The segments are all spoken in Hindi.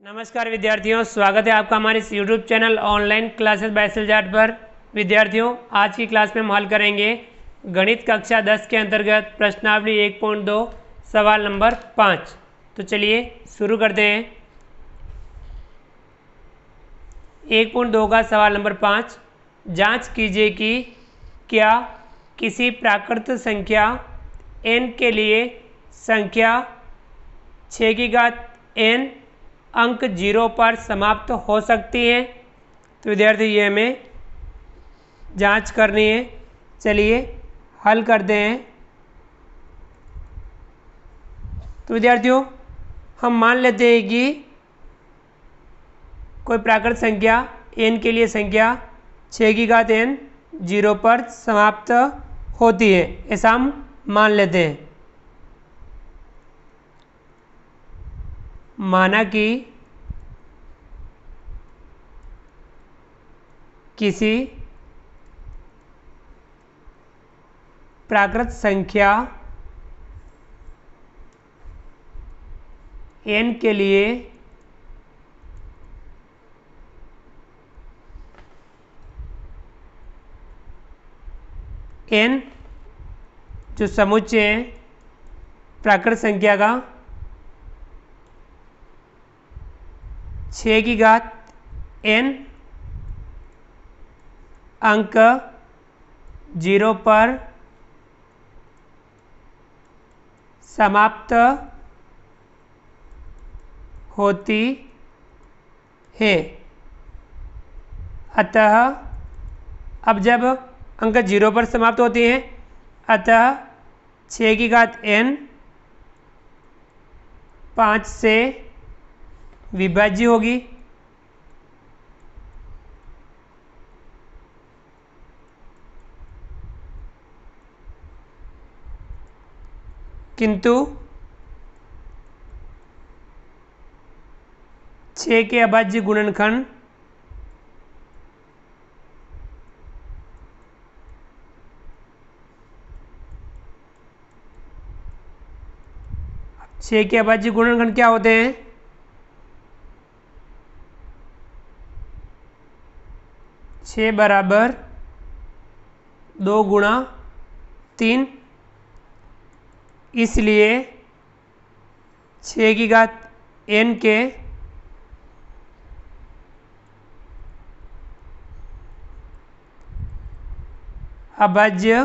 नमस्कार विद्यार्थियों, स्वागत है आपका हमारे इस YouTube channel online classes by सलजाट पर। विद्यार्थियों, आज की क्लास में हम हल करेंगे गणित कक्षा 10 के अंतर्गत प्रश्नावली 1.2 सवाल नंबर 5। तो चलिए शुरू करते हैं। 1.2 का सवाल नंबर 5, जांच कीजिए कि क्या किसी प्राकृत संख्या n के लिए संख्या 6 की घात n अंक 0 पर समाप्त हो सकती है। तो विद्यार्थी ये हमें जांच करनी है। चलिए हल करते हैं। तो विद्यार्थियों, हम मान लेते हैं कि कोई प्राकृत संख्या n के लिए संख्या 6 की घात n 0 पर समाप्त होती है, ऐसा हम मान लेते हैं। माना कि किसी प्राकृत संख्या n के लिए n जो समुच्चय है प्राकृत संख्या का 6 की घात n अंक 0 पर समाप्त होती है। अतः अब जब अंक 0 पर समाप्त होती हैं, अतः 6 की घात n 5 से विभाज्य होगी। किंतु 6 के अभाज्य गुणनखंड क्या होते हैं? 6 बराबर 2 गुणा 3, इसलिए 6 की घात n के अभाज्य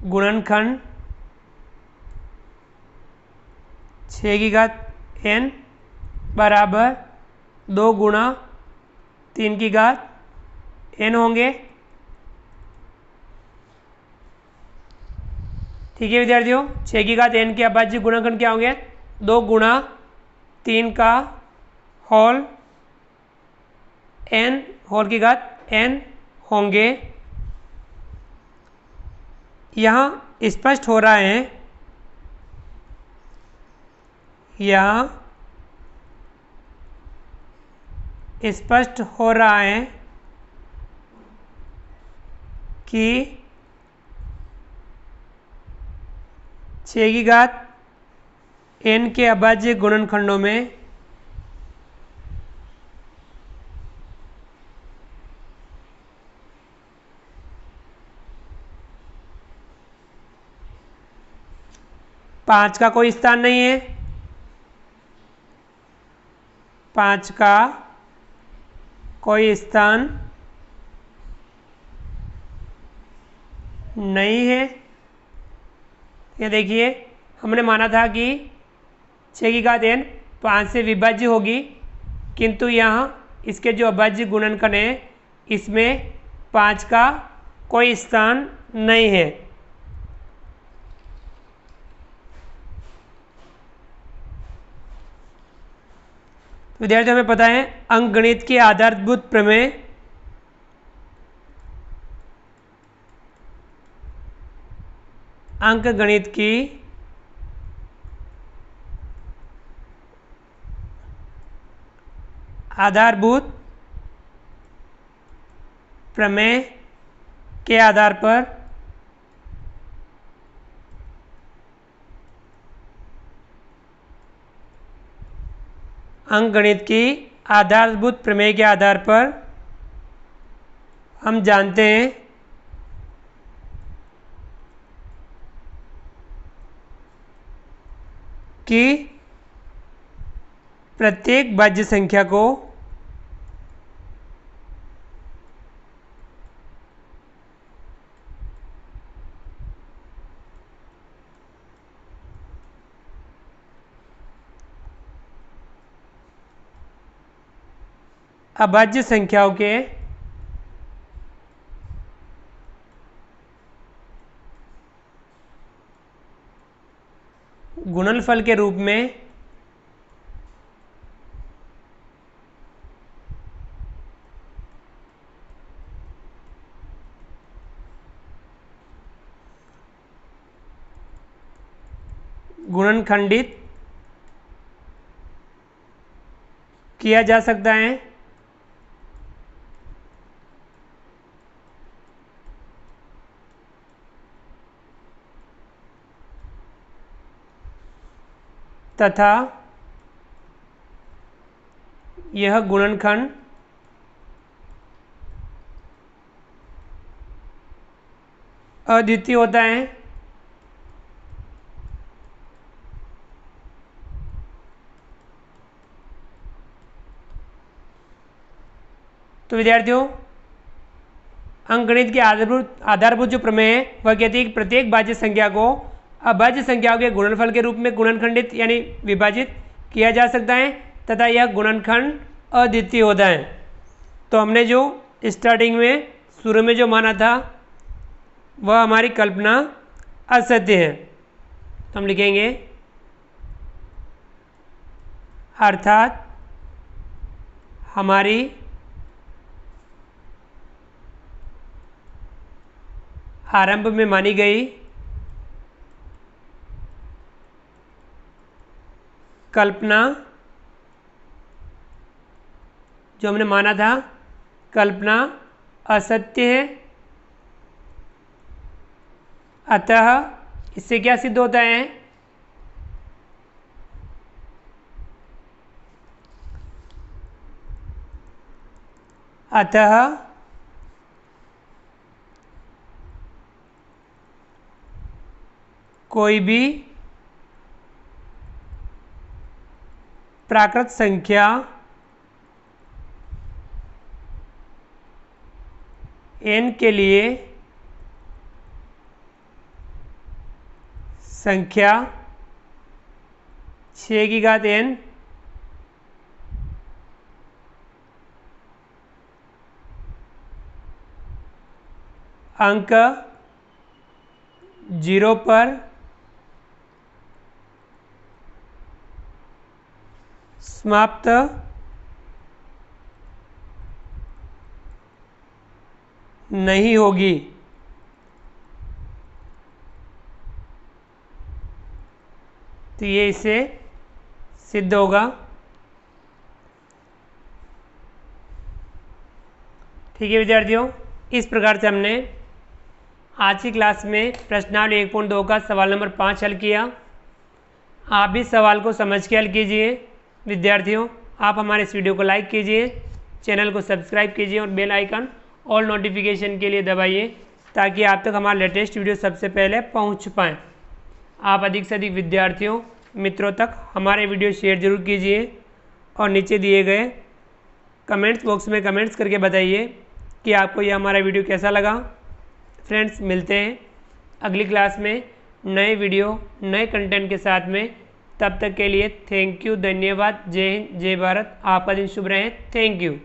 गुणनखंड 6 की घात n बराबर 2 गुणा 3 की घात n होंगे। ठीक है विद्यार्थियों, 6 की घात n के अभाज्य गुणनखंड क्या होंगे? 2 गुणा 3 का होल n होल की घात n होंगे। यहाँ स्पष्ट हो रहा है, यहाँ स्पष्ट हो रहा है कि 6 की घात n के अभाज्य गुणनखंडों में पाँच का कोई स्थान नहीं है। 5 का कोई स्थान नहीं है। ये देखिए, हमने माना था कि 6 की घात n 5 से विभाज्य होगी, किंतु यहाँ इसके जो अभाज्य गुणनखंड है इसमें 5 का कोई स्थान नहीं है। विद्यार्थियों, हमें पता है अंकगणित के आधारभूत प्रमेय अंकगणित की आधारभूत प्रमेय के आधार पर अंकगणित की आधारभूत प्रमेय के आधार पर हम जानते हैं कि प्रत्येक भाज्य संख्या को अभाज्य संख्याओं के गुणनफल के रूप में गुणनखंडित किया जा सकता है तथा यह गुणनखंड अद्वितीय होता है। तो विद्यार्थियों, अंकगणित के आधारभूत जो प्रमेय है वह कहती है कि प्रत्येक भाज्य संख्या को अभाज्य संख्याओं के गुणनफल के रूप में गुणनखंडित यानी विभाजित किया जा सकता है तथा यह गुणनखंड अद्वितीय होता है। तो हमने जो स्टार्टिंग में शुरू में जो माना था वह हमारी कल्पना असत्य है। तो हम लिखेंगे अर्थात हमारी आरंभ में मानी गई कल्पना जो हमने माना था कल्पना असत्य है। अतः इससे क्या सिद्ध होता है? अतः कोई भी प्राकृत संख्या n के लिए संख्या 6 की घात n अंक 0 पर समाप्त नहीं होगी। तो ये इससे सिद्ध होगा। ठीक है विद्यार्थियों, इस प्रकार से हमने आज की क्लास में प्रश्नावली 1.2 का सवाल नंबर 5 हल किया। आप इस सवाल को समझ के हल कीजिए। विद्यार्थियों, आप हमारे इस वीडियो को लाइक कीजिए, चैनल को सब्सक्राइब कीजिए और बेल आइकन ऑल नोटिफिकेशन के लिए दबाइए ताकि आप तक हमारा लेटेस्ट वीडियो सबसे पहले पहुंच पाएँ। आप अधिक से अधिक विद्यार्थियों मित्रों तक हमारे वीडियो शेयर जरूर कीजिए और नीचे दिए गए कमेंट्स बॉक्स में कमेंट्स करके बताइए कि आपको यह हमारा वीडियो कैसा लगा। फ्रेंड्स, मिलते हैं अगली क्लास में नए वीडियो नए कंटेंट के साथ में। तब तक के लिए थैंक यू, धन्यवाद, जय हिंद, जय भारत। आपका दिन शुभ रहे। Thank you.